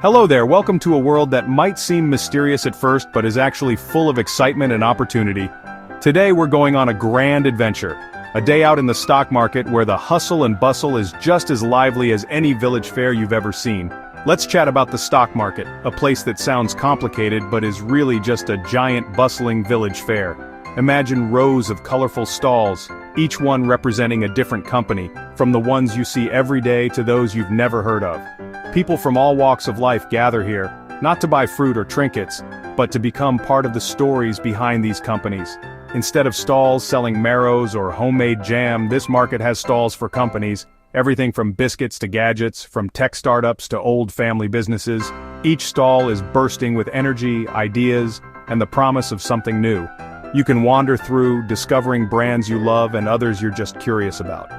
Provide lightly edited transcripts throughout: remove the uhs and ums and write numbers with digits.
Hello there, welcome to a world that might seem mysterious at first but is actually full of excitement and opportunity. Today we're going on a grand adventure. A day out in the stock market where the hustle and bustle is just as lively as any village fair you've ever seen. Let's chat about the stock market, a place that sounds complicated but is really just a giant bustling village fair. Imagine rows of colorful stalls, each one representing a different company, from the ones you see every day to those you've never heard of. People from all walks of life gather here, not to buy fruit or trinkets, but to become part of the stories behind these companies. Instead of stalls selling marrows or homemade jam, this market has stalls for companies, everything from biscuits to gadgets, from tech startups to old family businesses. Each stall is bursting with energy, ideas, and the promise of something new. You can wander through, discovering brands you love and others you're just curious about.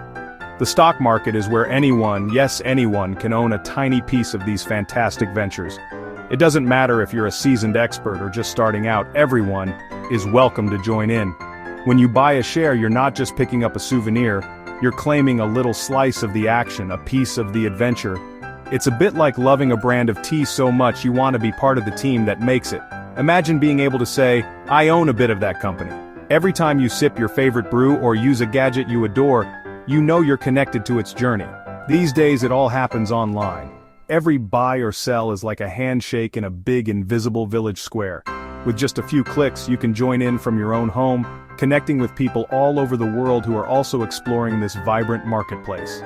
The stock market is where anyone, yes anyone, can own a tiny piece of these fantastic ventures. It doesn't matter if you're a seasoned expert or just starting out, everyone is welcome to join in. When you buy a share, you're not just picking up a souvenir, you're claiming a little slice of the action, a piece of the adventure. It's a bit like loving a brand of tea so much you want to be part of the team that makes it. Imagine being able to say, I own a bit of that company. Every time you sip your favorite brew or use a gadget you adore, you know you're connected to its journey. These days it all happens online. Every buy or sell is like a handshake in a big invisible village square. With just a few clicks, you can join in from your own home, connecting with people all over the world who are also exploring this vibrant marketplace.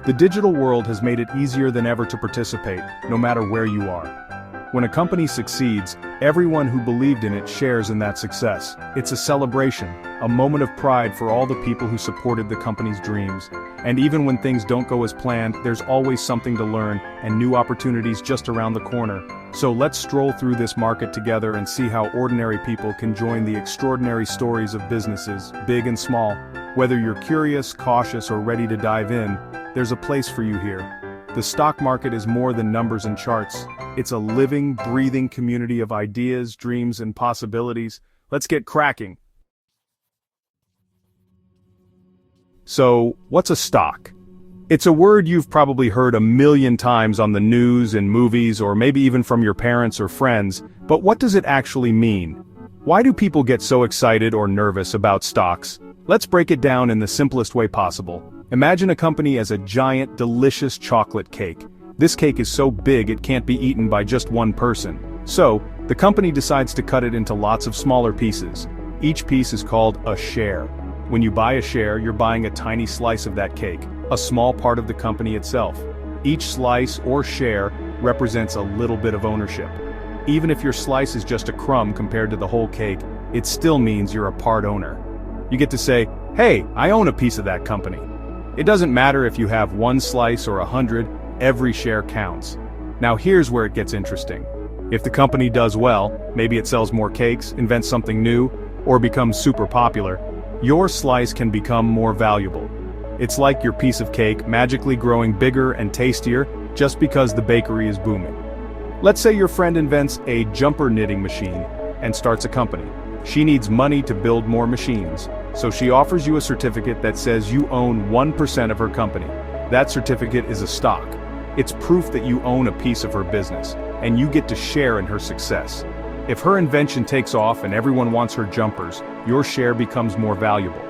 The digital world has made it easier than ever to participate, no matter where you are. When a company succeeds, everyone who believed in it shares in that success. It's a celebration, a moment of pride for all the people who supported the company's dreams. And even when things don't go as planned, there's always something to learn and new opportunities just around the corner. So let's stroll through this market together and see how ordinary people can join the extraordinary stories of businesses, big and small. Whether you're curious, cautious, or ready to dive in, there's a place for you here. The stock market is more than numbers and charts. It's a living, breathing community of ideas, dreams, and possibilities. Let's get cracking. So, what's a stock? It's a word you've probably heard a million times on the news and movies, or maybe even from your parents or friends, but what does it actually mean? Why do people get so excited or nervous about stocks? Let's break it down in the simplest way possible. Imagine a company as a giant, delicious chocolate cake. This cake is so big it can't be eaten by just one person. So, the company decides to cut it into lots of smaller pieces. Each piece is called a share. When you buy a share, you're buying a tiny slice of that cake, a small part of the company itself. Each slice or share represents a little bit of ownership. Even if your slice is just a crumb compared to the whole cake, it still means you're a part owner. You get to say, hey, I own a piece of that company. It doesn't matter if you have one slice or 100, every share counts. Now here's where it gets interesting. If the company does well, maybe it sells more cakes, invents something new, or becomes super popular, your slice can become more valuable. It's like your piece of cake magically growing bigger and tastier just because the bakery is booming. Let's say your friend invents a jumper knitting machine and starts a company. She needs money to build more machines, so she offers you a certificate that says you own 1% of her company. That certificate is a stock. It's proof that you own a piece of her business, and you get to share in her success. If her invention takes off and everyone wants her jumpers, your share becomes more valuable.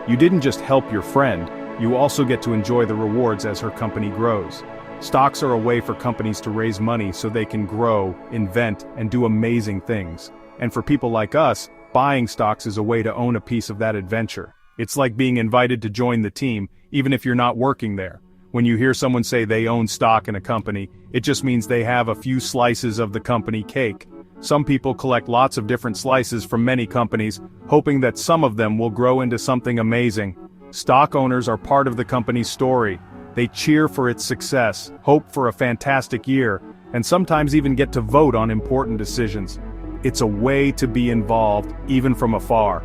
You didn't just help your friend, you also get to enjoy the rewards as her company grows. Stocks are a way for companies to raise money so they can grow, invent, and do amazing things. And for people like us, buying stocks is a way to own a piece of that adventure. It's like being invited to join the team, even if you're not working there. When you hear someone say they own stock in a company, it just means they have a few slices of the company cake. Some people collect lots of different slices from many companies, hoping that some of them will grow into something amazing. Stock owners are part of the company's story. They cheer for its success, hope for a fantastic year, and sometimes even get to vote on important decisions. It's a way to be involved, even from afar.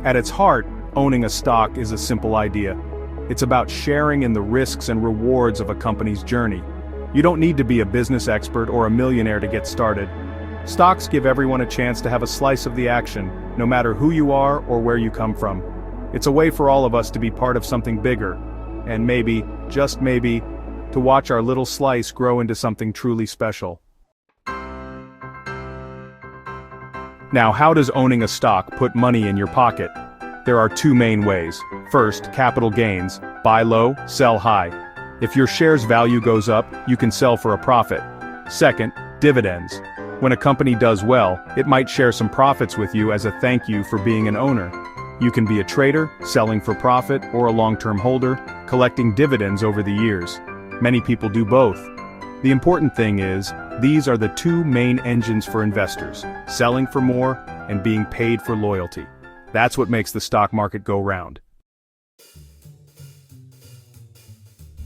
At its heart, owning a stock is a simple idea. It's about sharing in the risks and rewards of a company's journey. You don't need to be a business expert or a millionaire to get started. Stocks give everyone a chance to have a slice of the action, no matter who you are or where you come from. It's a way for all of us to be part of something bigger, and maybe, just maybe, to watch our little slice grow into something truly special. Now, how does owning a stock put money in your pocket? There are two main ways. First, capital gains. Buy low, sell high. If your share's value goes up, you can sell for a profit. Second, dividends. When a company does well, it might share some profits with you as a thank you for being an owner. You can be a trader, selling for profit, or a long-term holder, collecting dividends over the years. Many people do both. The important thing is, these are the two main engines for investors, selling for more and being paid for loyalty. That's what makes the stock market go round.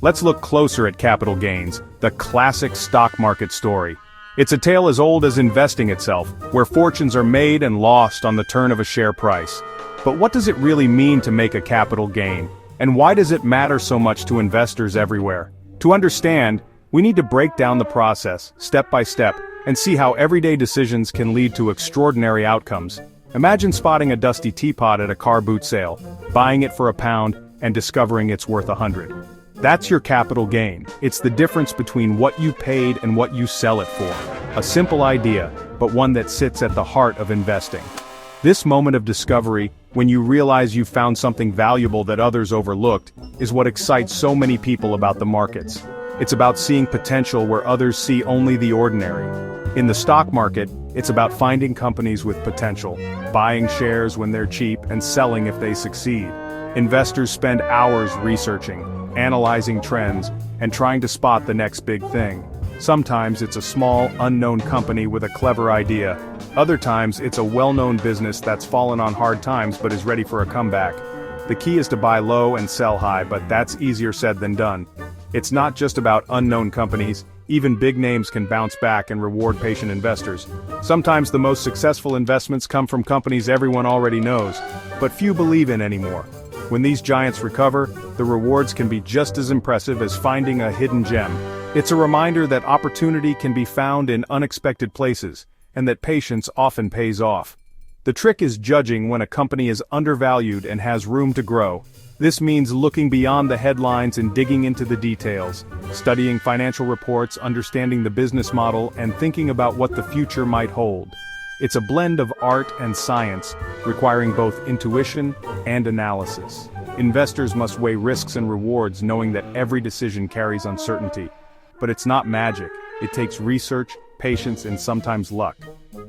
Let's look closer at capital gains, the classic stock market story. It's a tale as old as investing itself, where fortunes are made and lost on the turn of a share price. But what does it really mean to make a capital gain? And why does it matter so much to investors everywhere? To understand, we need to break down the process, step by step, and see how everyday decisions can lead to extraordinary outcomes. Imagine spotting a dusty teapot at a car boot sale, buying it for £1, and discovering it's worth 100. That's your capital gain. It's the difference between what you paid and what you sell it for. A simple idea, but one that sits at the heart of investing. This moment of discovery, when you realize you've found something valuable that others overlooked, is what excites so many people about the markets. It's about seeing potential where others see only the ordinary. In the stock market, it's about finding companies with potential, buying shares when they're cheap and selling if they succeed. Investors spend hours researching, analyzing trends, and trying to spot the next big thing. Sometimes it's a small, unknown company with a clever idea. Other times it's a well-known business that's fallen on hard times but is ready for a comeback. The key is to buy low and sell high, but that's easier said than done. It's not just about unknown companies. Even big names can bounce back and reward patient investors. Sometimes the most successful investments come from companies everyone already knows, but few believe in anymore. When these giants recover, the rewards can be just as impressive as finding a hidden gem. It's a reminder that opportunity can be found in unexpected places, and that patience often pays off. The trick is judging when a company is undervalued and has room to grow. This means looking beyond the headlines and digging into the details, studying financial reports, understanding the business model, and thinking about what the future might hold. It's a blend of art and science, requiring both intuition and analysis. Investors must weigh risks and rewards, knowing that every decision carries uncertainty. But it's not magic. It takes research, patience, and sometimes luck.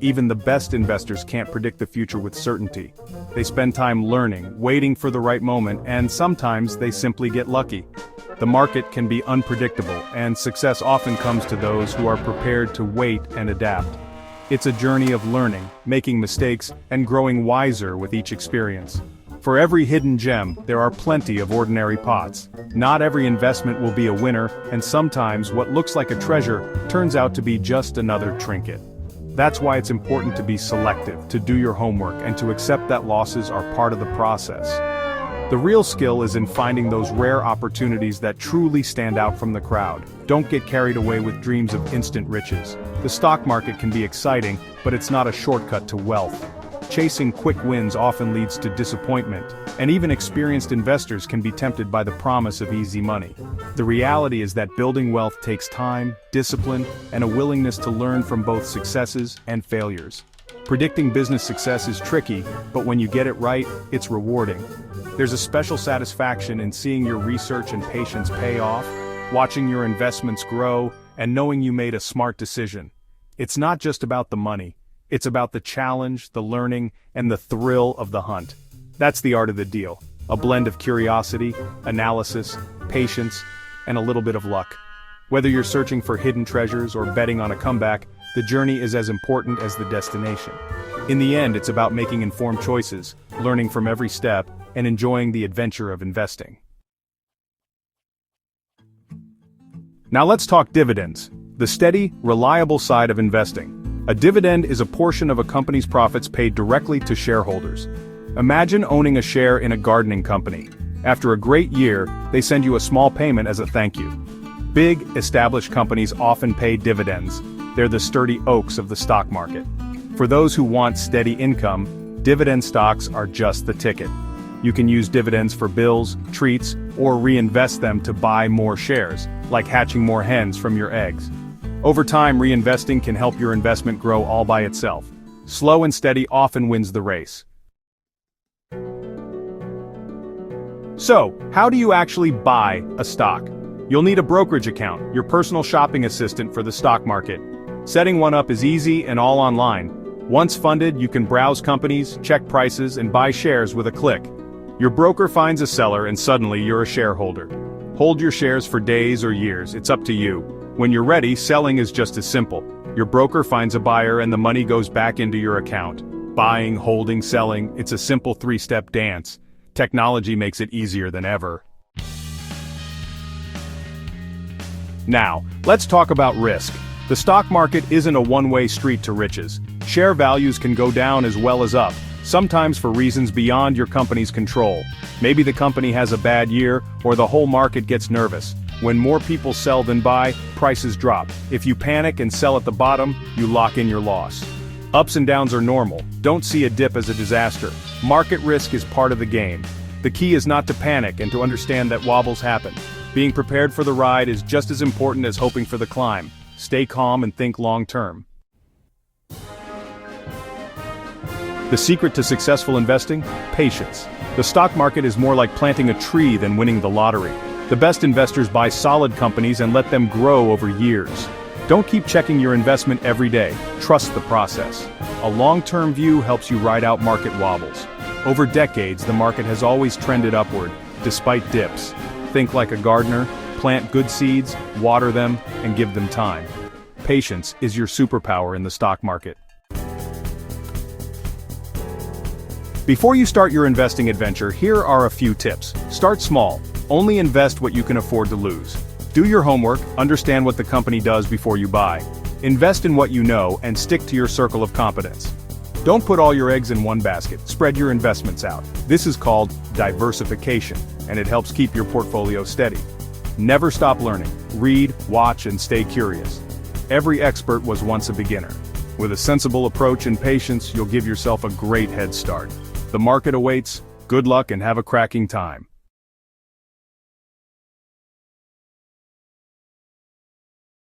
Even the best investors can't predict the future with certainty. They spend time learning, waiting for the right moment, and sometimes they simply get lucky. The market can be unpredictable, and success often comes to those who are prepared to wait and adapt. It's a journey of learning, making mistakes, and growing wiser with each experience. For every hidden gem, there are plenty of ordinary pots. Not every investment will be a winner, and sometimes what looks like a treasure turns out to be just another trinket. That's why it's important to be selective, to do your homework, and to accept that losses are part of the process. The real skill is in finding those rare opportunities that truly stand out from the crowd. Don't get carried away with dreams of instant riches. The stock market can be exciting, but it's not a shortcut to wealth. Chasing quick wins often leads to disappointment, and even experienced investors can be tempted by the promise of easy money. The reality is that building wealth takes time, discipline, and a willingness to learn from both successes and failures. Predicting business success is tricky, but when you get it right, it's rewarding. There's a special satisfaction in seeing your research and patience pay off, watching your investments grow, and knowing you made a smart decision. It's not just about the money. It's about the challenge, the learning, and the thrill of the hunt. That's the art of the deal. A blend of curiosity, analysis, patience, and a little bit of luck. Whether you're searching for hidden treasures or betting on a comeback, the journey is as important as the destination. In the end, it's about making informed choices, learning from every step, and enjoying the adventure of investing. Now let's talk dividends, the steady, reliable side of investing. A dividend is a portion of a company's profits paid directly to shareholders. Imagine owning a share in a gardening company. After a great year, they send you a small payment as a thank you. Big, established companies often pay dividends. They're the sturdy oaks of the stock market. For those who want steady income, dividend stocks are just the ticket. You can use dividends for bills, treats, or reinvest them to buy more shares, like hatching more hens from your eggs. Over time, reinvesting can help your investment grow all by itself. Slow and steady often wins the race. So, how do you actually buy a stock? You'll need a brokerage account, your personal shopping assistant for the stock market. Setting one up is easy and all online. Once funded, you can browse companies, check prices, and buy shares with a click. Your broker finds a seller and suddenly you're a shareholder. Hold your shares for days or years, it's up to you. When you're ready, selling is just as simple. Your broker finds a buyer and the money goes back into your account. Buying, holding, selling, it's a simple three-step dance. Technology makes it easier than ever. Now, let's talk about risk. The stock market isn't a one-way street to riches. Share values can go down as well as up, sometimes for reasons beyond your company's control. Maybe the company has a bad year, or the whole market gets nervous. When more people sell than buy, prices drop. If you panic and sell at the bottom, you lock in your loss. Ups and downs are normal. Don't see a dip as a disaster. Market risk is part of the game. The key is not to panic and to understand that wobbles happen. Being prepared for the ride is just as important as hoping for the climb. Stay calm and think long-term. The secret to successful investing? Patience. The stock market is more like planting a tree than winning the lottery. The best investors buy solid companies and let them grow over years. Don't keep checking your investment every day. Trust the process. A long-term view helps you ride out market wobbles. Over decades, the market has always trended upward, despite dips. Think like a gardener, plant good seeds, water them, and give them time. Patience is your superpower in the stock market. Before you start your investing adventure, here are a few tips. Start small. Only invest what you can afford to lose. Do your homework, understand what the company does before you buy. Invest in what you know and stick to your circle of competence. Don't put all your eggs in one basket, spread your investments out. This is called diversification, and it helps keep your portfolio steady. Never stop learning. Read, watch, and stay curious. Every expert was once a beginner. With a sensible approach and patience, you'll give yourself a great head start. The market awaits. Good luck and have a cracking time.